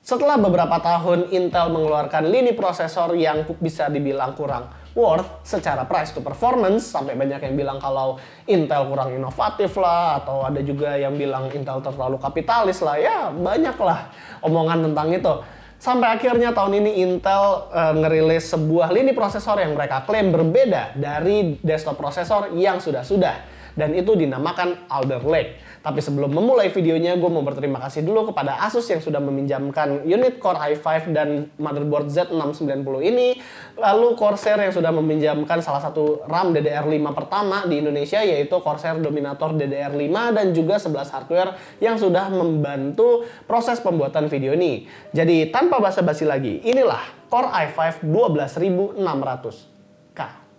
Setelah beberapa tahun Intel mengeluarkan lini prosesor yang bisa dibilang kurang worth secara price to performance, sampai banyak yang bilang kalau Intel kurang inovatif lah, atau ada juga yang bilang Intel terlalu kapitalis lah, ya banyak lah omongan tentang itu. Sampai akhirnya tahun ini Intel ngerilis sebuah lini prosesor yang mereka klaim berbeda dari desktop prosesor yang sudah-sudah, dan itu dinamakan Alder Lake. Tapi sebelum memulai videonya, gue mau berterima kasih dulu kepada Asus yang sudah meminjamkan unit Core i5 dan motherboard Z690 ini, lalu Corsair yang sudah meminjamkan salah satu RAM DDR5 pertama di Indonesia, yaitu Corsair Dominator DDR5, dan juga 11 hardware yang sudah membantu proses pembuatan video ini. Jadi tanpa basa-basi lagi, inilah Core i5 12600K.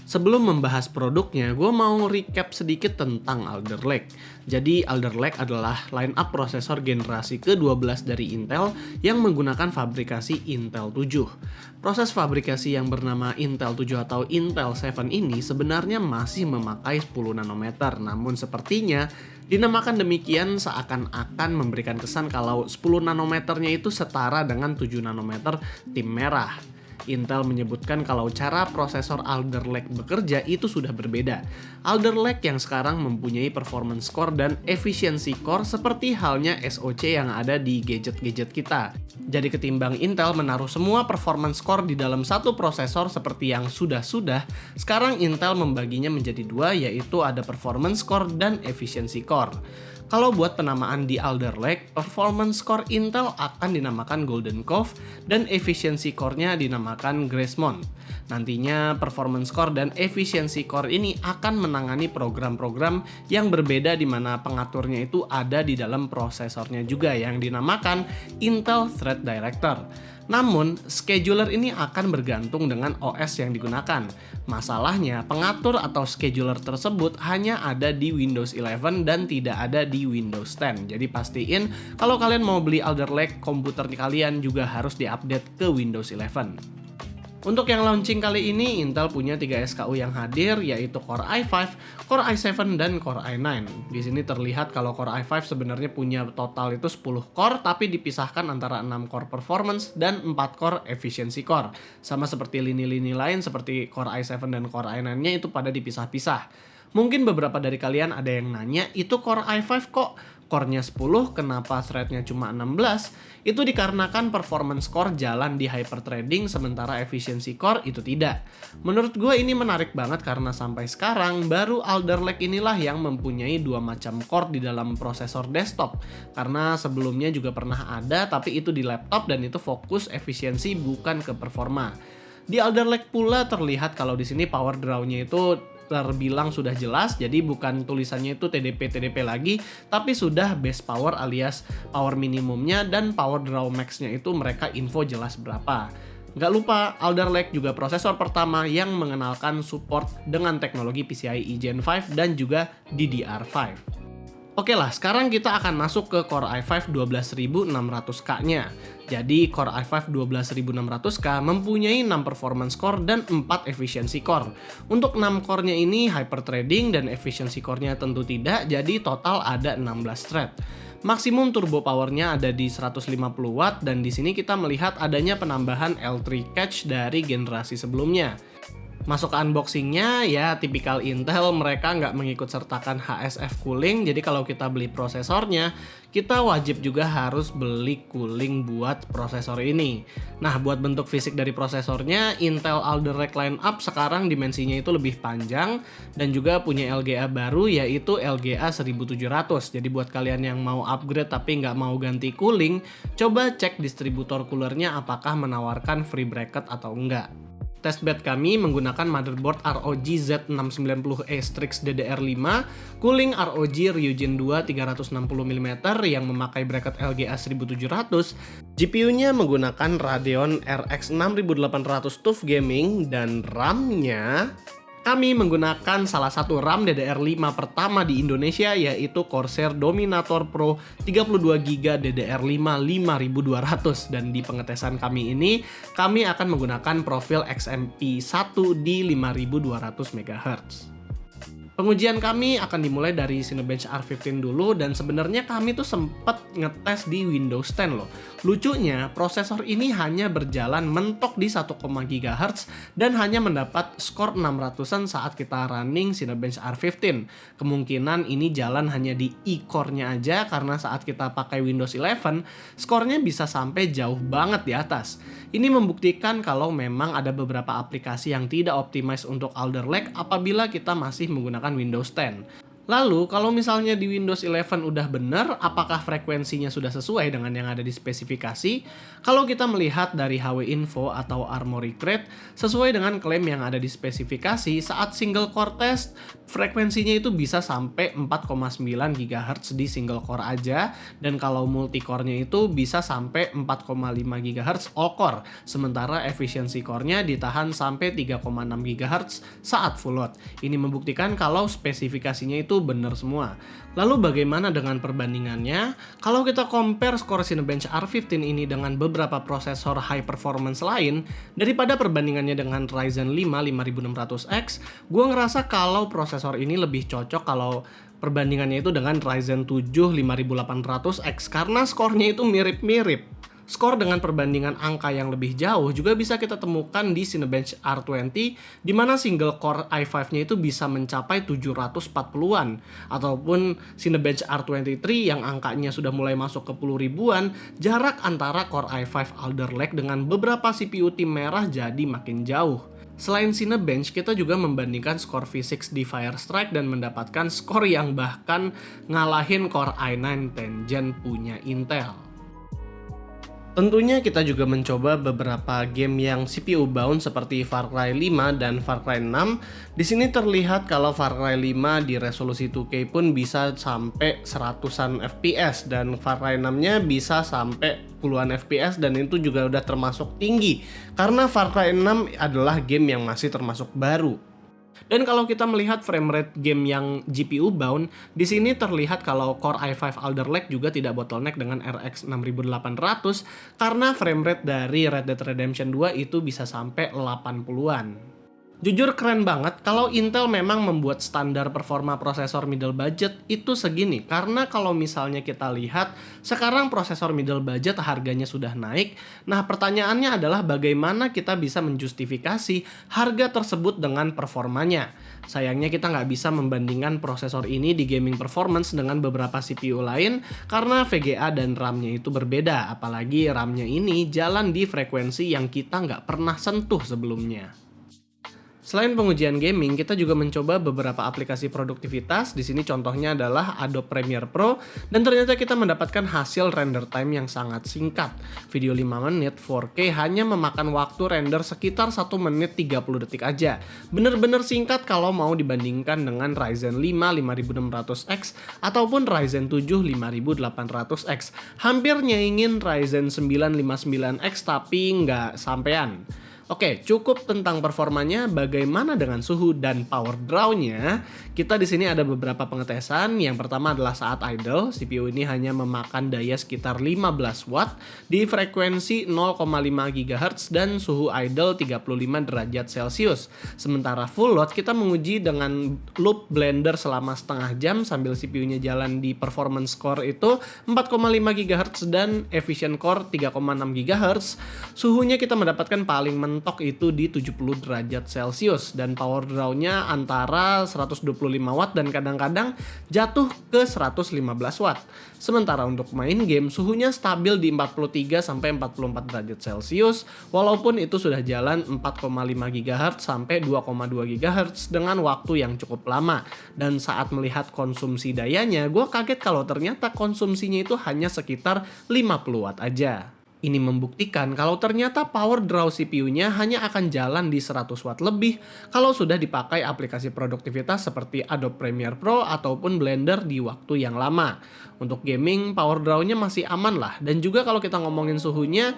Sebelum membahas produknya, gue mau recap sedikit tentang Alder Lake. Jadi Alder Lake adalah line-up prosesor generasi ke-12 dari Intel yang menggunakan fabrikasi Intel 7. Proses fabrikasi yang bernama Intel 7 atau Intel 7 ini sebenarnya masih memakai 10 nanometer, namun sepertinya dinamakan demikian seakan-akan memberikan kesan kalau 10 nanometernya itu setara dengan 7 nanometer tim merah. Intel menyebutkan kalau cara prosesor Alder Lake bekerja itu sudah berbeda. Alder Lake yang sekarang mempunyai performance core dan efficiency core seperti halnya SoC yang ada di gadget-gadget kita. Jadi ketimbang Intel menaruh semua performance core di dalam satu prosesor seperti yang sudah-sudah, sekarang Intel membaginya menjadi dua, yaitu ada performance core dan efficiency core. Kalau buat penamaan di Alder Lake, performance core Intel akan dinamakan Golden Cove dan efficiency core-nya dinamakan Gracemont. Nantinya performance core dan efficiency core ini akan menangani program-program yang berbeda di mana pengaturnya itu ada di dalam prosesornya juga yang dinamakan Intel Thread Director. Namun, scheduler ini akan bergantung dengan OS yang digunakan. Masalahnya, pengatur atau scheduler tersebut hanya ada di Windows 11 dan tidak ada di Windows 10. Jadi pastiin kalau kalian mau beli Alder Lake, komputer kalian juga harus diupdate ke Windows 11. Untuk yang launching kali ini, Intel punya 3 SKU yang hadir, yaitu Core i5, Core i7, dan Core i9. Di sini terlihat kalau Core i5 sebenarnya punya total itu 10 core, tapi dipisahkan antara 6 core performance dan 4 core efficiency core. Sama seperti lini-lini lain seperti Core i7 dan Core i9-nya itu pada dipisah-pisah. Mungkin beberapa dari kalian ada yang nanya, itu Core i5 kok core-nya 10, kenapa thread-nya cuma 16? Itu dikarenakan performance core jalan di hyperthreading, sementara efficiency core itu tidak. Menurut gue ini menarik banget karena sampai sekarang baru Alder Lake inilah yang mempunyai dua macam core di dalam prosesor desktop. Karena sebelumnya juga pernah ada, tapi itu di laptop dan itu fokus efisiensi bukan ke performa. Di Alder Lake pula terlihat kalau di sini power draw-nya itu terbilang sudah jelas, jadi bukan tulisannya itu TDP lagi, tapi sudah base power alias power minimumnya, dan power draw max-nya itu mereka info jelas berapa. Nggak lupa, Alder Lake juga prosesor pertama yang mengenalkan support dengan teknologi PCIe Gen 5 dan juga DDR5. Oke lah, sekarang kita akan masuk ke Core i5 12600K-nya. Jadi Core i5 12600K mempunyai 6 performance core dan 4 efficiency core. Untuk 6 core-nya ini hyperthreading dan efficiency core-nya tentu tidak, jadi total ada 16 thread. Maksimum turbo power-nya ada di 150 watt, dan di sini kita melihat adanya penambahan L3 cache dari generasi sebelumnya. Masuk ke unboxingnya, ya tipikal Intel, mereka nggak mengikut sertakan HSF cooling, jadi kalau kita beli prosesornya, kita wajib juga harus beli cooling buat prosesor ini. Nah, buat bentuk fisik dari prosesornya, Intel Alder Lake lineup sekarang dimensinya itu lebih panjang, dan juga punya LGA baru, yaitu LGA 1700. Jadi buat kalian yang mau upgrade tapi nggak mau ganti cooling, coba cek distributor coolernya apakah menawarkan free bracket atau enggak. Testbed kami menggunakan motherboard ROG Z690E Strix DDR5, cooling ROG Ryujin 2 360mm yang memakai bracket LGA 1700, GPU-nya menggunakan Radeon RX 6800 TUF Gaming, dan RAM-nya Kami menggunakan salah satu RAM DDR5 pertama di Indonesia, yaitu Corsair Dominator Pro 32GB DDR5 5200, dan di pengetesan kami ini kami akan menggunakan profil XMP1 di 5200 MHz. Pengujian kami akan dimulai dari Cinebench R15 dulu, dan sebenarnya kami tuh sempat ngetes di Windows 10 loh. Lucunya, prosesor ini hanya berjalan mentok di 1, GHz dan hanya mendapat skor 600-an saat kita running Cinebench R15. Kemungkinan ini jalan hanya di e-core-nya aja, karena saat kita pakai Windows 11, skornya bisa sampai jauh banget di atas. Ini membuktikan kalau memang ada beberapa aplikasi yang tidak optimize untuk Alder Lake apabila kita masih menggunakan Windows 10. Lalu, kalau misalnya di Windows 11 udah bener, apakah frekuensinya sudah sesuai dengan yang ada di spesifikasi? Kalau kita melihat dari HW Info atau Armoury Crate, sesuai dengan klaim yang ada di spesifikasi, saat single core test, frekuensinya itu bisa sampai 4,9 GHz di single core aja, dan kalau multi-core-nya itu bisa sampai 4,5 GHz all core, sementara efisiensi core-nya ditahan sampai 3,6 GHz saat full load. Ini membuktikan kalau spesifikasinya itu benar semua. Lalu bagaimana dengan perbandingannya? Kalau kita compare skor Cinebench R15 ini dengan beberapa prosesor high performance lain, daripada perbandingannya dengan Ryzen 5 5600X, gue ngerasa kalau prosesor ini lebih cocok kalau perbandingannya itu dengan Ryzen 7 5800X, karena skornya itu mirip-mirip. Skor dengan perbandingan angka yang lebih jauh juga bisa kita temukan di Cinebench R20, di mana single core i5-nya itu bisa mencapai 740-an, ataupun Cinebench R23 yang angkanya sudah mulai masuk ke 10 ribuan. Jarak antara core i5 Alder Lake dengan beberapa CPU tim merah jadi makin jauh. Selain Cinebench, kita juga membandingkan skor V6 di Firestrike dan mendapatkan skor yang bahkan ngalahin core i9 10th Gen punya Intel. Tentunya kita juga mencoba beberapa game yang CPU bound seperti Far Cry 5 dan Far Cry 6. Di sini terlihat kalau Far Cry 5 di resolusi 2K pun bisa sampai 100-an FPS, dan Far Cry 6-nya bisa sampai puluhan FPS, dan itu juga udah termasuk tinggi karena Far Cry 6 adalah game yang masih termasuk baru. Dan kalau kita melihat frame rate game yang GPU bound, di sini terlihat kalau Core i5 Alder Lake juga tidak bottleneck dengan RX 6800 karena frame rate dari Red Dead Redemption 2 itu bisa sampai 80-an. Jujur keren banget kalau Intel memang membuat standar performa prosesor middle budget itu segini, karena kalau misalnya kita lihat sekarang prosesor middle budget harganya sudah naik. Nah, pertanyaannya adalah bagaimana kita bisa menjustifikasi harga tersebut dengan performanya. Sayangnya kita nggak bisa membandingkan prosesor ini di gaming performance dengan beberapa CPU lain karena VGA dan RAM-nya itu berbeda, apalagi RAM-nya ini jalan di frekuensi yang kita nggak pernah sentuh sebelumnya. Selain pengujian gaming, kita juga mencoba beberapa aplikasi produktivitas. Di sini contohnya adalah Adobe Premiere Pro, dan ternyata kita mendapatkan hasil render time yang sangat singkat. Video 5 menit 4K hanya memakan waktu render sekitar 1 menit 30 detik aja. Bener-bener singkat kalau mau dibandingkan dengan Ryzen 5 5600X ataupun Ryzen 7 5800X. Hampir nyaingin Ryzen 9 59X tapi nggak sampean. Oke, cukup tentang performanya. Bagaimana dengan suhu dan power draw-nya? Kita di sini ada beberapa pengetesan. Yang pertama adalah saat idle, CPU ini hanya memakan daya sekitar 15 watt di frekuensi 0,5 GHz dan suhu idle 35 derajat Celcius. Sementara full load kita menguji dengan loop blender selama setengah jam sambil CPU-nya jalan di performance core itu 4,5 GHz dan efficient core 3,6 GHz. Suhunya kita mendapatkan paling mentok itu di 70 derajat Celcius, dan power draw-nya antara 125 watt dan kadang-kadang jatuh ke 115 watt. Sementara untuk main game suhunya stabil di 43 sampai 44 derajat Celcius, walaupun itu sudah jalan 4,5 GHz sampai 2,2 GHz dengan waktu yang cukup lama. Dan saat melihat konsumsi dayanya, gue kaget kalau ternyata konsumsinya itu hanya sekitar 50 watt aja. Ini membuktikan kalau ternyata power draw CPU-nya hanya akan jalan di 100 watt lebih kalau sudah dipakai aplikasi produktivitas seperti Adobe Premiere Pro ataupun Blender di waktu yang lama. Untuk gaming, power draw-nya masih aman lah. Dan juga kalau kita ngomongin suhunya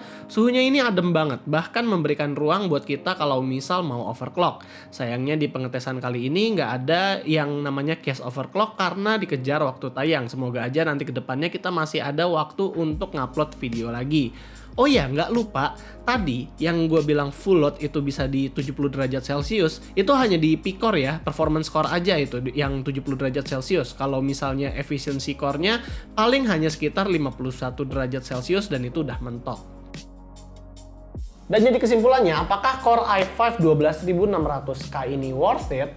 ini adem banget. Bahkan memberikan ruang buat kita kalau misal mau overclock. Sayangnya di pengetesan kali ini nggak ada yang namanya case overclock karena dikejar waktu tayang. Semoga aja nanti ke depannya kita masih ada waktu untuk ngupload video lagi. Oh iya, nggak lupa, tadi yang gue bilang full load itu bisa di 70 derajat Celcius, itu hanya di P-Core ya, performance core aja itu yang 70 derajat Celcius. Kalau misalnya efficiency core-nya paling hanya sekitar 51 derajat Celcius dan itu udah mentok. Dan jadi kesimpulannya, apakah Core i5 12600K ini worth it?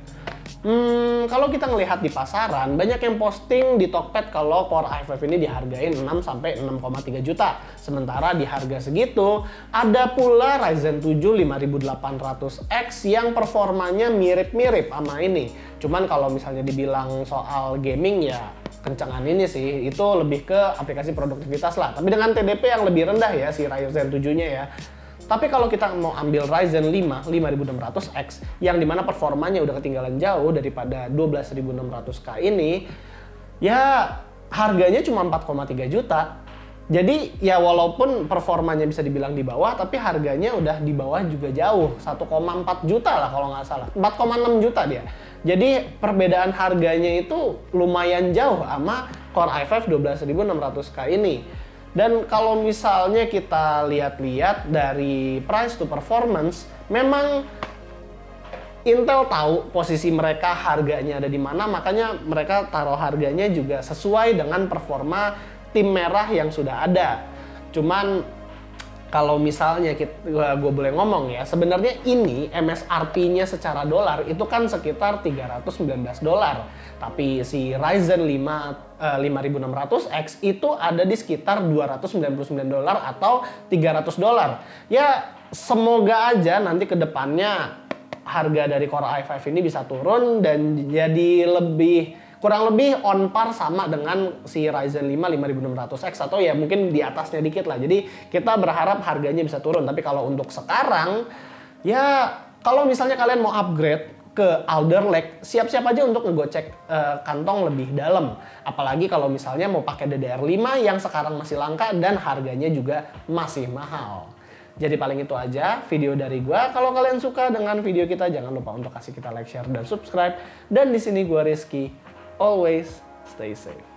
Kalau kita ngelihat di pasaran, banyak yang posting di Tokped kalau Core i5 ini dihargain 6-6,3 juta. Sementara di harga segitu, ada pula Ryzen 7 5800X yang performanya mirip-mirip sama ini. Cuman kalau misalnya dibilang soal gaming ya kencangan ini sih, itu lebih ke aplikasi produktivitas lah. Tapi dengan TDP yang lebih rendah ya si Ryzen 7-nya ya. Tapi kalau kita mau ambil Ryzen 5 5600X yang dimana performanya udah ketinggalan jauh daripada 12600K ini, ya harganya cuma 4,3 juta. Jadi ya walaupun performanya bisa dibilang di bawah, tapi harganya udah di bawah juga jauh, 1,4 juta lah kalau nggak salah, 4,6 juta dia. Jadi perbedaan harganya itu lumayan jauh sama Core i5 12600K ini. Dan kalau misalnya kita lihat-lihat dari price to performance, memang Intel tahu posisi mereka harganya ada di mana, makanya mereka taruh harganya juga sesuai dengan performa tim merah yang sudah ada. Cuman kalau misalnya gue boleh ngomong ya, sebenarnya ini MSRP-nya secara dolar itu kan sekitar $319. Tapi si Ryzen 5 5600X itu ada di sekitar $299 atau $300. Ya semoga aja nanti ke depannya harga dari Core i5 ini bisa turun dan jadi kurang lebih on par sama dengan si Ryzen 5 5600X atau ya mungkin di atasnya dikit lah. Jadi kita berharap harganya bisa turun. Tapi kalau untuk sekarang, ya kalau misalnya kalian mau upgrade ke Alder Lake, siap-siap aja untuk ngegocek kantong lebih dalam. Apalagi kalau misalnya mau pakai DDR5 yang sekarang masih langka dan harganya juga masih mahal. Jadi paling itu aja video dari gua. Kalau kalian suka dengan video kita, jangan lupa untuk kasih kita like, share, dan subscribe. Dan di sini gua Rizky. Always stay safe.